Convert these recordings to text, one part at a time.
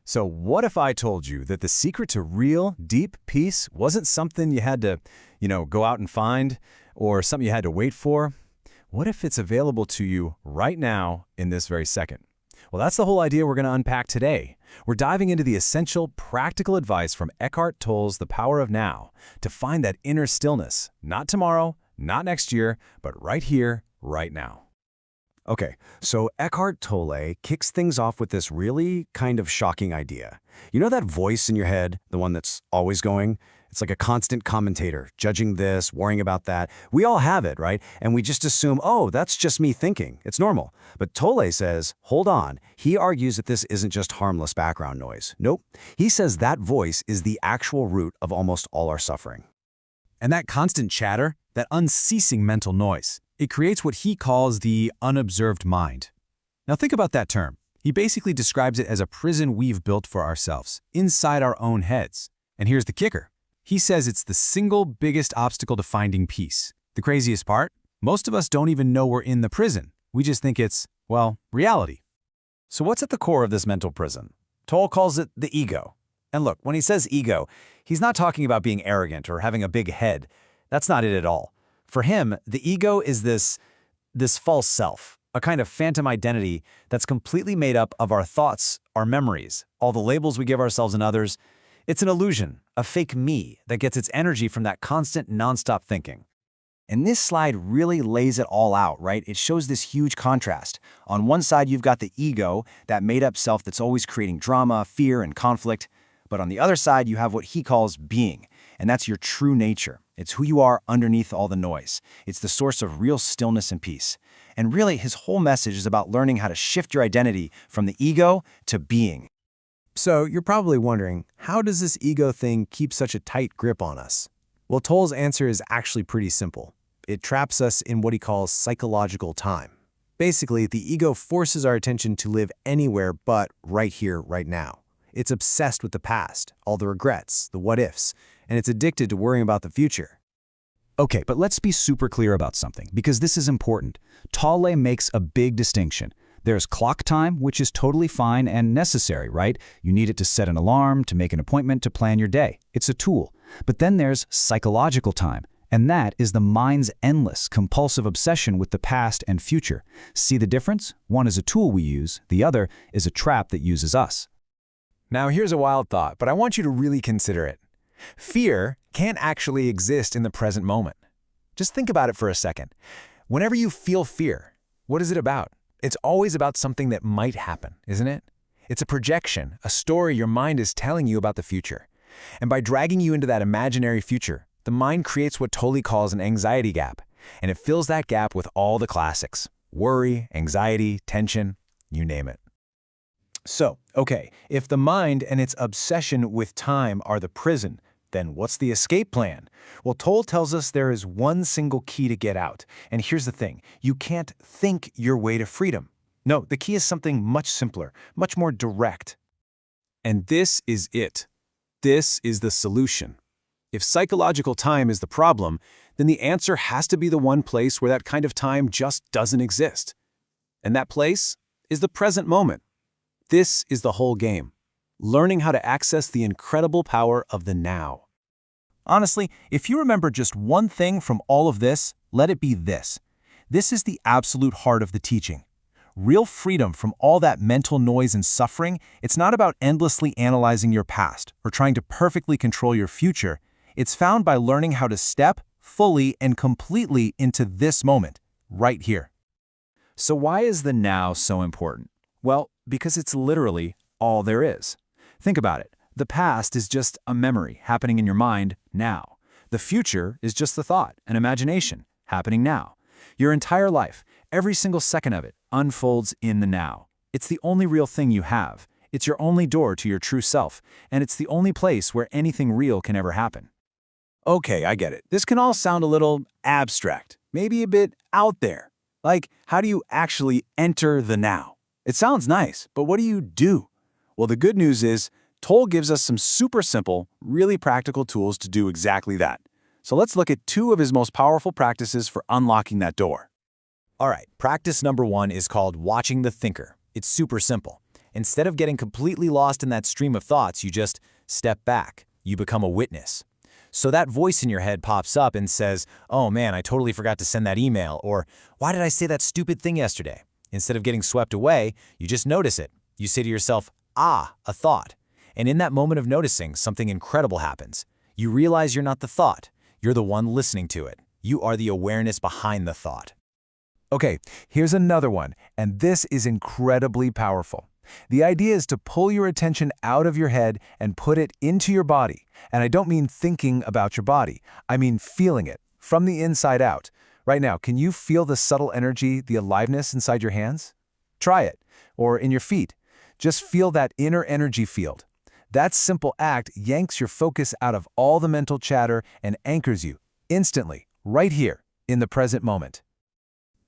So what if I told you that the secret to real, deep peace wasn't something you had to, go out and find, or something you had to wait for? What if it's available to you right now in this very second? Well, that's the whole idea we're going to unpack today. We're diving into the essential, practical advice from Eckhart Tolle's The Power of Now to find that inner stillness, not tomorrow, not next year, but right here, right now. Okay, so Eckhart Tolle kicks things off with this really kind of shocking idea. You know that voice in your head, the one that's always going? It's like a constant commentator, judging this, worrying about that. We all have it, right? And we just assume, oh, that's just me thinking. It's normal. But Tolle says, hold on. He argues that this isn't just harmless background noise. Nope. He says that voice is the actual root of almost all our suffering. And that constant chatter, that unceasing mental noise, it creates what he calls the unobserved mind. Now think about that term. He basically describes it as a prison we've built for ourselves, inside our own heads. And here's the kicker. He says it's the single biggest obstacle to finding peace. The craziest part? Most of us don't even know we're in the prison. We just think it's, well, reality. So what's at the core of this mental prison? Tolle calls it the ego. And look, when he says ego, he's not talking about being arrogant or having a big head. That's not it at all. For him, the ego is this false self, a kind of phantom identity that's completely made up of our thoughts, our memories, all the labels we give ourselves and others. It's an illusion, a fake me that gets its energy from that constant, nonstop thinking. And this slide really lays it all out, right? It shows this huge contrast. On one side, you've got the ego, that made-up self that's always creating drama, fear, and conflict. But on the other side, you have what he calls being, and that's your true nature. It's who you are underneath all the noise. It's the source of real stillness and peace. And really, his whole message is about learning how to shift your identity from the ego to being. So you're probably wondering, how does this ego thing keep such a tight grip on us? Well, Tolle's answer is actually pretty simple. It traps us in what he calls psychological time. Basically, the ego forces our attention to live anywhere but right here, right now. It's obsessed with the past, all the regrets, the what-ifs, and it's addicted to worrying about the future. Okay, but let's be super clear about something, because this is important. Tolle makes a big distinction. There's clock time, which is totally fine and necessary, right? You need it to set an alarm, to make an appointment, to plan your day. It's a tool. But then there's psychological time, and that is the mind's endless, compulsive obsession with the past and future. See the difference? One is a tool we use, the other is a trap that uses us. Now here's a wild thought, but I want you to really consider it. Fear can't actually exist in the present moment. Just think about it for a second. Whenever you feel fear, what is it about? It's always about something that might happen, isn't it? It's a projection, a story your mind is telling you about the future. And by dragging you into that imaginary future, the mind creates what Tolle calls an anxiety gap. And it fills that gap with all the classics: worry, anxiety, tension, you name it. So, okay, if the mind and its obsession with time are the prison, then what's the escape plan? Well, Tolle tells us there is one single key to get out. And here's the thing, you can't think your way to freedom. No, the key is something much simpler, much more direct. And this is it. This is the solution. If psychological time is the problem, then the answer has to be the one place where that kind of time just doesn't exist. And that place is the present moment. This is the whole game. Learning how to access the incredible power of the now. Honestly, if you remember just one thing from all of this, let it be this. This is the absolute heart of the teaching. Real freedom from all that mental noise and suffering, it's not about endlessly analyzing your past or trying to perfectly control your future. It's found by learning how to step fully and completely into this moment, right here. So why is the now so important? Well, because it's literally all there is. Think about it. The past is just a memory happening in your mind now. The future is just the thought, an imagination happening now. Your entire life, every single second of it, unfolds in the now. It's the only real thing you have. It's your only door to your true self, and it's the only place where anything real can ever happen. Okay, I get it. This can all sound a little abstract, maybe a bit out there. Like, how do you actually enter the now? It sounds nice, but what do you do? Well, the good news is, Tolle gives us some super simple, really practical tools to do exactly that. So let's look at two of his most powerful practices for unlocking that door. All right, practice number one is called watching the thinker. It's super simple. Instead of getting completely lost in that stream of thoughts, you just step back. You become a witness. So that voice in your head pops up and says, "Oh man, I totally forgot to send that email," or "Why did I say that stupid thing yesterday?" Instead of getting swept away, you just notice it. You say to yourself, "Ah, a thought." And in that moment of noticing, something incredible happens. You realize you're not the thought. You're the one listening to it. You are the awareness behind the thought. Okay, here's another one, and this is incredibly powerful. The idea is to pull your attention out of your head and put it into your body. And I don't mean thinking about your body. I mean feeling it, from the inside out. Right now, can you feel the subtle energy, the aliveness inside your hands? Try it. Or in your feet. Just feel that inner energy field. That simple act yanks your focus out of all the mental chatter and anchors you instantly, right here, in the present moment.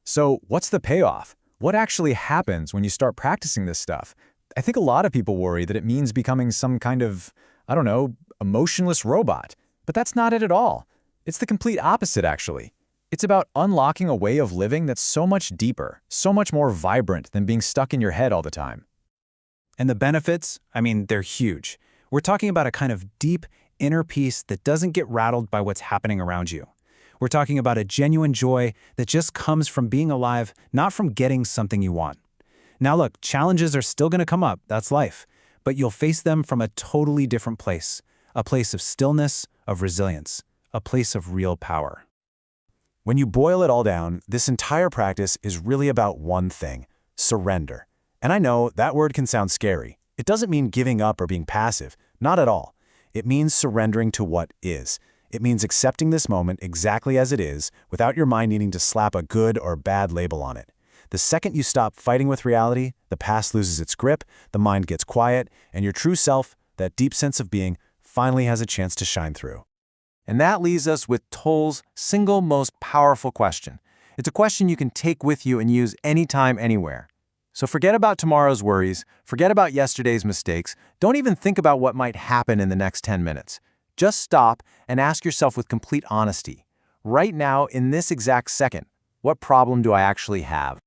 So what's the payoff? What actually happens when you start practicing this stuff? I think a lot of people worry that it means becoming some kind of, I don't know, emotionless robot. But that's not it at all. It's the complete opposite, actually. It's about unlocking a way of living that's so much deeper, so much more vibrant than being stuck in your head all the time. And the benefits, I mean, they're huge. We're talking about a kind of deep inner peace that doesn't get rattled by what's happening around you. We're talking about a genuine joy that just comes from being alive, not from getting something you want. Now look, challenges are still going to come up, that's life, but you'll face them from a totally different place, a place of stillness, of resilience, a place of real power. When you boil it all down, this entire practice is really about one thing: surrender. And I know that word can sound scary. It doesn't mean giving up or being passive, not at all. It means surrendering to what is. It means accepting this moment exactly as it is, without your mind needing to slap a good or bad label on it. The second you stop fighting with reality, the past loses its grip, the mind gets quiet, and your true self, that deep sense of being, finally has a chance to shine through. And that leaves us with Toll's single most powerful question. It's a question you can take with you and use anytime, anywhere. So forget about tomorrow's worries, forget about yesterday's mistakes, don't even think about what might happen in the next 10 minutes. Just stop and ask yourself with complete honesty, right now, in this exact second, what problem do I actually have?